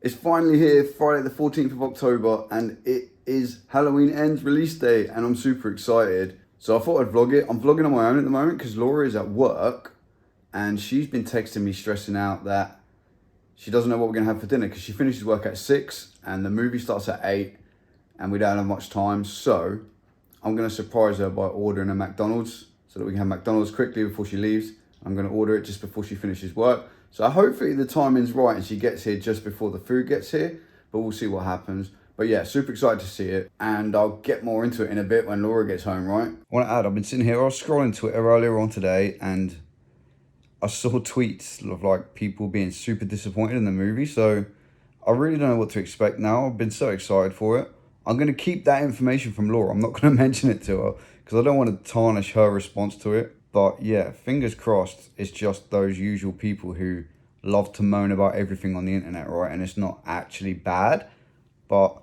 It's finally here, Friday the 14th of October, and it is Halloween Ends release day, and I'm super excited. So I thought I'd vlog it. I'm vlogging on my own at the moment because Laura is at work, and she's been texting me stressing out that she doesn't know what we're going to have for dinner because she finishes work at 6, and the movie starts at 8, and we don't have much time. So I'm going to surprise her by ordering a McDonald's so that we can have McDonald's quickly before she leaves. I'm going to order it just before she finishes work. So hopefully the timing's right and she gets here just before the food gets here, but we'll see what happens. But yeah, super excited to see it, and I'll get more into it in a bit when Laura gets home, right? I want to add, I've been sitting here, I was scrolling Twitter earlier on today, and I saw tweets of like people being super disappointed in the movie, so I really don't know what to expect now. I've been so excited for it. I'm going to keep that information from Laura. I'm not going to mention it to her because I don't want to tarnish her response to it. But yeah, fingers crossed it's just those usual people who love to moan about everything on the internet, right? And it's not actually bad. But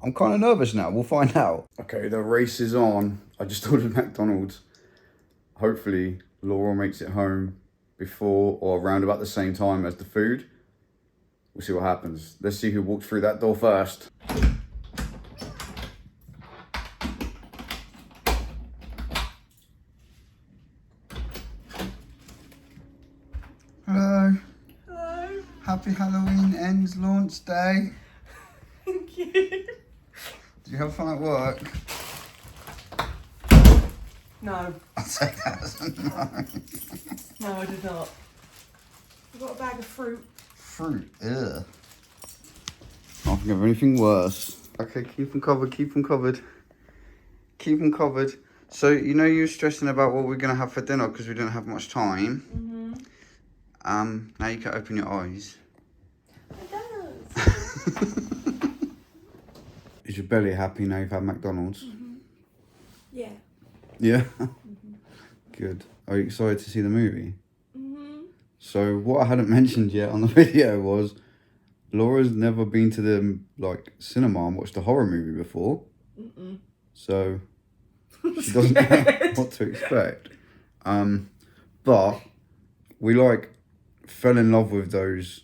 I'm kind of nervous now. We'll find out. Okay, the race is on. I just ordered McDonald's. Hopefully Laura makes it home before or around about the same time as the food. We'll see what happens. Let's see who walks through that door first. Hello. Hello. Happy Halloween Ends launch day. Thank you. Did you have fun at work? No. I'll take that as a no. No, I did not. I've got a bag of fruit. Fruit, ugh. Can't think of anything worse. Okay, keep them covered, keep them covered. Keep them covered. So, you know you were stressing about what we're going to have for dinner because we didn't have much time. Now you can open your eyes. It does. Is your belly happy now you've had McDonald's? Yeah. Yeah? Good. Are you excited to see the movie? So what I hadn't mentioned yet on the video was Laura's never been to the cinema and watched a horror movie before. So she doesn't know what to expect. But we fell in love with those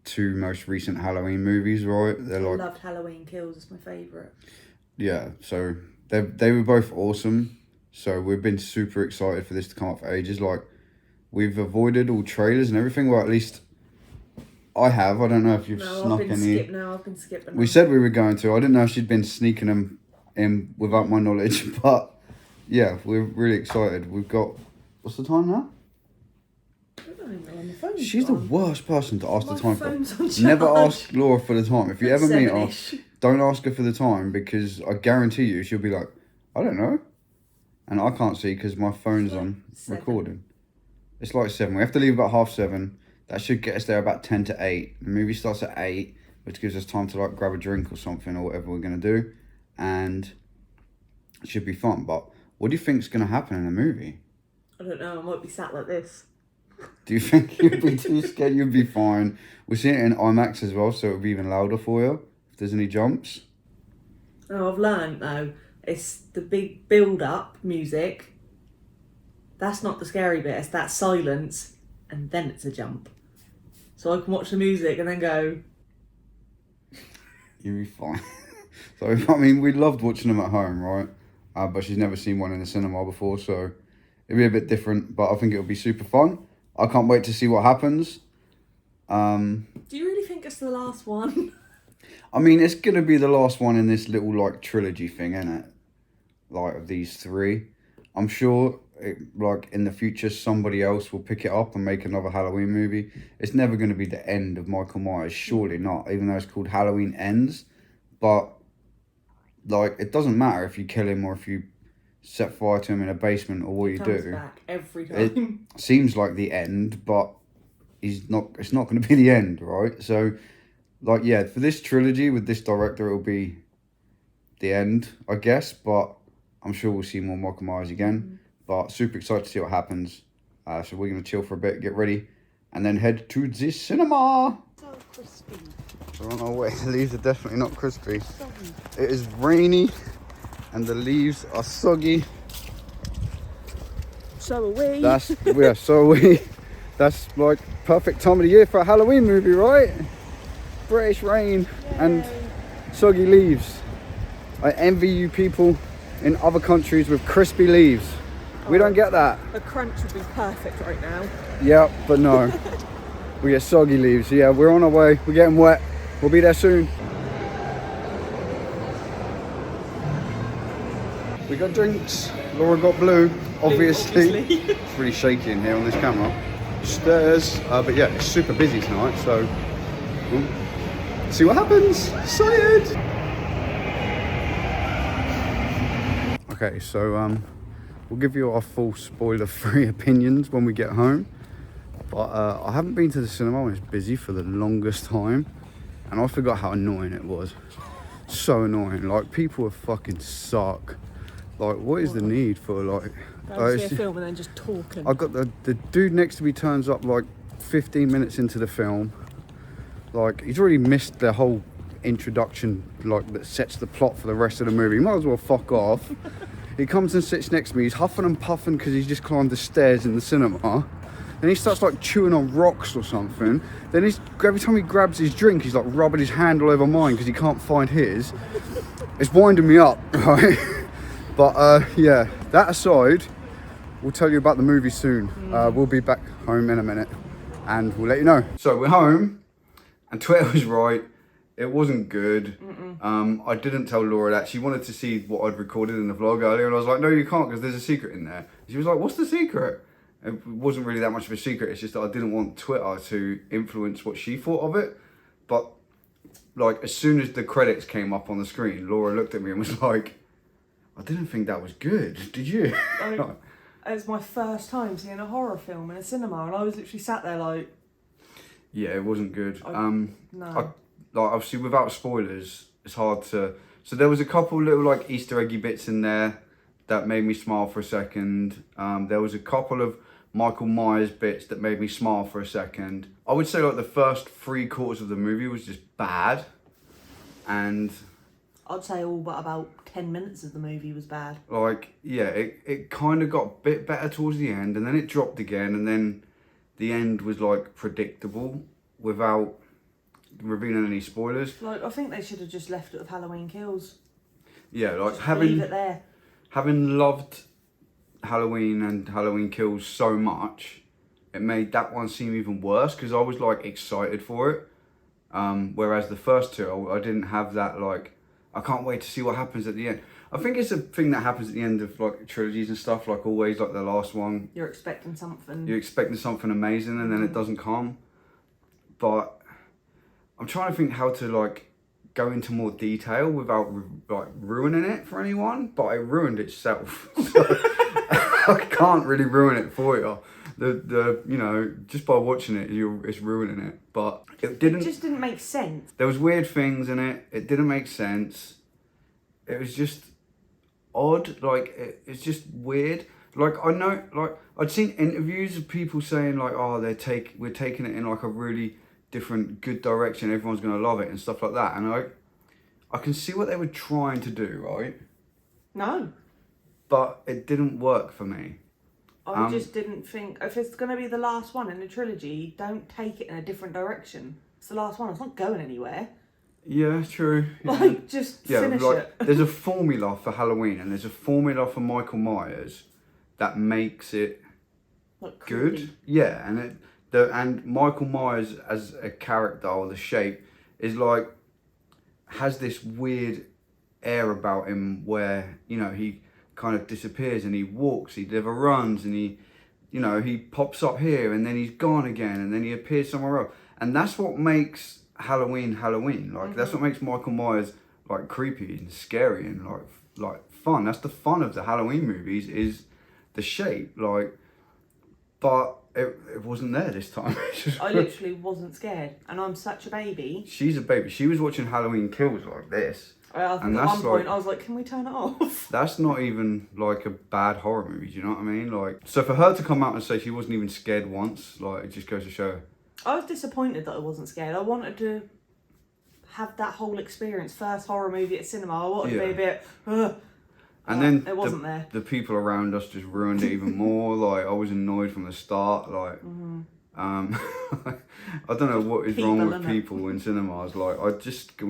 two most recent Halloween movies, right? They're I loved Halloween Kills, it's my favourite. Yeah, so they were both awesome. So we've been super excited for this to come up for ages. We've avoided all trailers and everything. Well, at least I have. I don't know if you've snuck any. I've been skipping. We said we were going to. I didn't know she'd been sneaking them in without my knowledge. But yeah, we're really excited. We've got, what's the time now? She's the worst person to ask the time for. Never ask Laura for the time. If you ever meet her, don't ask her for the time because I guarantee you she'll be like, I don't know. And I can't see because my phone's on recording. It's like 7. We have to leave about 7:30. That should get us there about 10 to 8. The movie starts at 8, which gives us time to grab a drink or something or whatever we're going to do. And it should be fun. But what do you think's going to happen in the movie? I don't know. I might be sat like this. Do you think you'd be too scared? You'd be fine. We're seeing it in IMAX as well, so it'll be even louder for you if there's any jumps. Oh, I've learned though. It's the big build-up music. That's not the scary bit. It's that silence, and then it's a jump. So I can watch the music and then go. You'll be fine. So I mean, we loved watching them at home, right? But she's never seen one in the cinema before, so it'll be a bit different. But I think it'll be super fun. I can't wait to see what happens. Do you really think it's the last one? I mean, it's going to be the last one in this little, trilogy thing, isn't it? Of these 3. I'm sure, in the future, somebody else will pick it up and make another Halloween movie. It's never going to be the end of Michael Myers. Surely not, even though it's called Halloween Ends. But, it doesn't matter if you kill him or if you set fire to him in a basement or what you do. He comes back every time. It seems like the end, but it's not going to be the end, right? So, yeah, for this trilogy with this director, it'll be the end, I guess, but I'm sure we'll see more Michael Myers again. But super excited to see what happens. So we're going to chill for a bit, get ready, and then head to the cinema. So crispy. We're on our way. The leaves are definitely not crispy. Soggy. It is rainy and the leaves are soggy. So are we. So are we. That's perfect time of the year for a Halloween movie, right? British rain and soggy leaves. I envy you people in other countries with crispy leaves. We don't get that. The crunch would be perfect right now. Yeah, but no. We get soggy leaves. Yeah, we're on our way. We're getting wet. We'll be there soon. We got drinks. Laura got blue, obviously. It's really shaky in here on this camera. Stairs. But yeah, it's super busy tonight, so we'll see what happens. Excited. Okay, so we'll give you our full spoiler-free opinions when we get home. But I haven't been to the cinema when it's busy for the longest time, and I forgot how annoying it was. So annoying. Like, people fucking suck. Like, what is the need for like? Go see a film and then just talking. I got the dude next to me turns up like 15 minutes into the film. Like, he's already missed the whole introduction, like, that sets the plot for the rest of the movie. He might as well fuck off. He comes and sits next to me. He's huffing and puffing because he's just climbed the stairs in the cinema. Then he starts like chewing on rocks or something. Then every time he grabs his drink, he's like rubbing his hand all over mine because he can't find his. It's winding me up, right? But yeah, that aside, we'll tell you about the movie soon. We'll be back home in a minute and we'll let you know. So we're home and Twitter was right. It wasn't good. I didn't tell Laura that. She wanted to see what I'd recorded in the vlog earlier and I was like, no, you can't because there's a secret in there. She was like, what's the secret? It wasn't really that much of a secret. It's just that I didn't want Twitter to influence what she thought of it. But like, as soon as the credits came up on the screen, Laura looked at me and was like, I didn't think that was good. Did you? It was my first time seeing a horror film in a cinema, and I was literally sat there like... Yeah, it wasn't good. No. Like, obviously, without spoilers, it's hard to... So there was a couple little, like, Easter eggy bits in there that made me smile for a second. There was a couple of Michael Myers bits that made me smile for a second. I would say, like, the first 3/4 of the movie was just bad. And... I'd say all but about 10 minutes of the movie was bad. Like, yeah, it kind of got a bit better towards the end, and then it dropped again, and then the end was, like, predictable without revealing any spoilers. Like, I think they should have just left it with Halloween Kills. Yeah, like, just leave it there. Having loved Halloween and Halloween Kills so much, it made that one seem even worse, because I was, like, excited for it. Whereas the first two, I didn't have that, like, I can't wait to see what happens at the end. I think it's a thing that happens at the end of like trilogies and stuff, like always, like the last one. You're expecting something. You're expecting something amazing and then it doesn't come. But I'm trying to think how to like go into more detail without like ruining it for anyone, but it ruined itself. So I can't really ruin it for you. The you know, just by watching it, it's ruining it. But it just didn't make sense. There was weird things in it. It didn't make sense. It was just odd. Like it's just weird. Like I know, like I'd seen interviews of people saying like, oh, we're taking it in like a really different, good direction. Everyone's gonna love it and stuff like that. And I can see what they were trying to do, right? No. But it didn't work for me. I just didn't think, if it's going to be the last one in the trilogy, don't take it in a different direction. It's the last one, it's not going anywhere. Yeah, true. Like, just finish it. There's a formula for Halloween and there's a formula for Michael Myers that makes it good. Yeah, and Michael Myers as a character or the shape is like, has this weird air about him where, you know, he kind of disappears and he walks, he never runs, and he pops up here and then he's gone again and then he appears somewhere else. And that's what makes Halloween. Like that's what makes Michael Myers like creepy and scary and like fun. That's the fun of the Halloween movies, is the shape. Like, but it wasn't there this time. I literally wasn't scared, and I'm such a baby. She's a baby. She was watching Halloween Kills like this. I think at one point I was like, can we turn it off? That's not even like a bad horror movie, do you know what I mean? Like, so for her to come out and say she wasn't even scared once, like, it just goes to show. I was disappointed that I wasn't scared. I wanted to have that whole experience. First horror movie at cinema. I wanted to be a bit, and then it wasn't there. The people around us just ruined it even more. Like, I was annoyed from the start. Like, I don't know what is wrong with innit? people in cinemas. Like, I just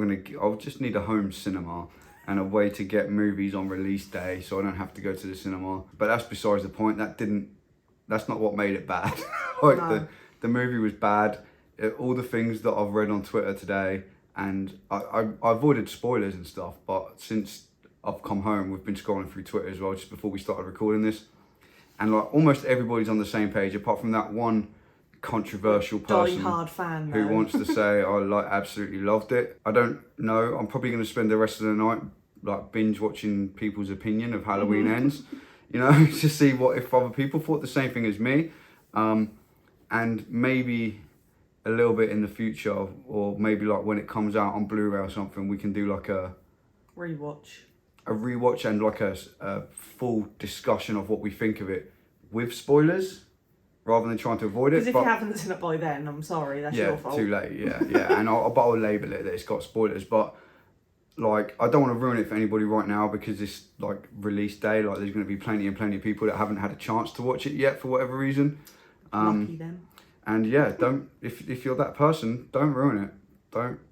need a home cinema and a way to get movies on release day, so I don't have to go to the cinema. But that's besides the point. That's not what made it bad. Like, No. the movie was bad. All the things that I've read on Twitter today, and I avoided spoilers and stuff, but since I've come home, we've been scrolling through Twitter as well, just before we started recording this. And like, almost everybody's on the same page, apart from that one controversial person Die-hard fan, who though. wants to say I like absolutely loved it. I don't know. I'm probably going to spend the rest of the night like binge watching people's opinion of Halloween Ends, you know, to see what if other people thought the same thing as me, and maybe a little bit in the future, or maybe like when it comes out on Blu-ray or something, we can do like a rewatch and like a full discussion of what we think of it with spoilers, rather than trying to avoid it. Because if you haven't seen it by then, I'm sorry, that's your fault. Too late. Yeah. And I'll label it that it's got spoilers, but like, I don't want to ruin it for anybody right now, because it's like release day. Like, there's going to be plenty of people that haven't had a chance to watch it yet for whatever reason. Lucky them. And yeah, don't if you're that person, don't ruin it.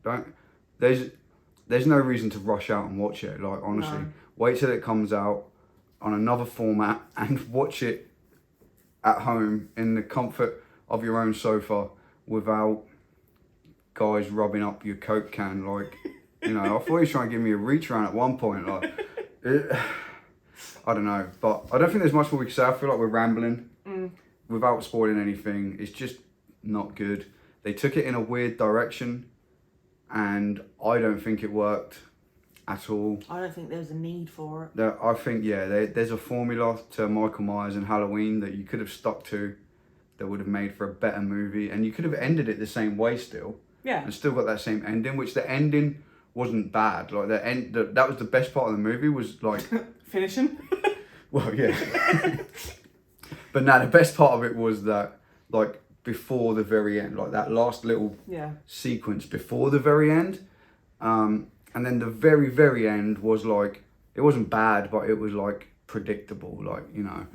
Don't. There's no reason to rush out and watch it. Like, honestly, wait till it comes out on another format and watch it at home in the comfort of your own sofa, without guys rubbing up your Coke can. Like, you know, I thought he was trying to give me a reach around at one point. Like, I don't know, but I don't think there's much more we can say. I feel like we're rambling. Without spoiling anything, it's just not good. They took it in a weird direction, and I don't think it worked at all. I don't think there's a need for it. I think, there's a formula to Michael Myers and Halloween that you could have stuck to, that would have made for a better movie, and you could have ended it the same way still. Yeah. And still got that same ending, which the ending wasn't bad. Like, that was the best part of the movie, was like finishing. Well, yeah. But the best part of it was that, like, before the very end, like that last little sequence before the very end, and then the very, very end was like, it wasn't bad, but it was like predictable, like, you know.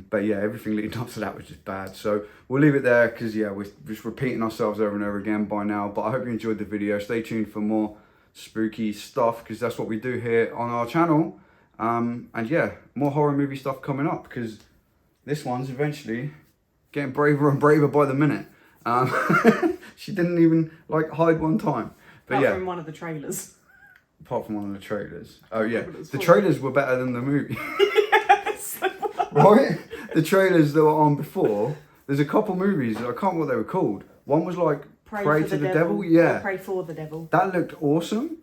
But yeah, everything leading up to that was just bad. So we'll leave it there, because we're just repeating ourselves over and over again by now. But I hope you enjoyed the video. Stay tuned for more spooky stuff, because that's what we do here on our channel. And yeah, more horror movie stuff coming up, because this one's eventually getting braver and braver by the minute. She didn't even like hide one time. But Apart from one of the trailers. Apart from one of the trailers. Oh yeah, the trailers were better than the movie. Yes. Right? The trailers that were on before, there's a couple movies, I can't remember what they were called. One was like Pray to the Devil. Yeah. Pray for the Devil. That looked awesome.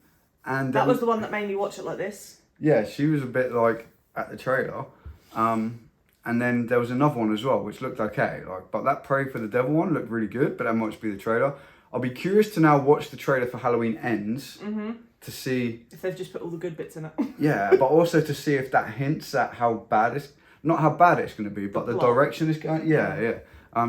And that was the one that made me watch it like this. Yeah, she was a bit like at the trailer. And then there was another one as well, which looked okay. Like, but that Pray for the Devil one looked really good, but that might just be the trailer. I'll be curious to now watch the trailer for Halloween Ends to see if they've just put all the good bits in it. Yeah, but also to see if that hints at how bad it's, not how bad it's going to be, but the direction it's going. Yeah.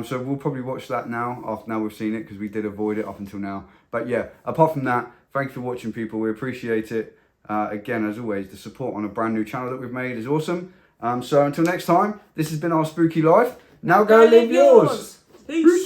So we'll probably watch that now we've seen it, because we did avoid it up until now. But yeah, apart from that, thanks for watching, people. We appreciate it. Again, as always, the support on a brand new channel that we've made is awesome. So until next time, this has been our spooky life. Now go live yours. Peace.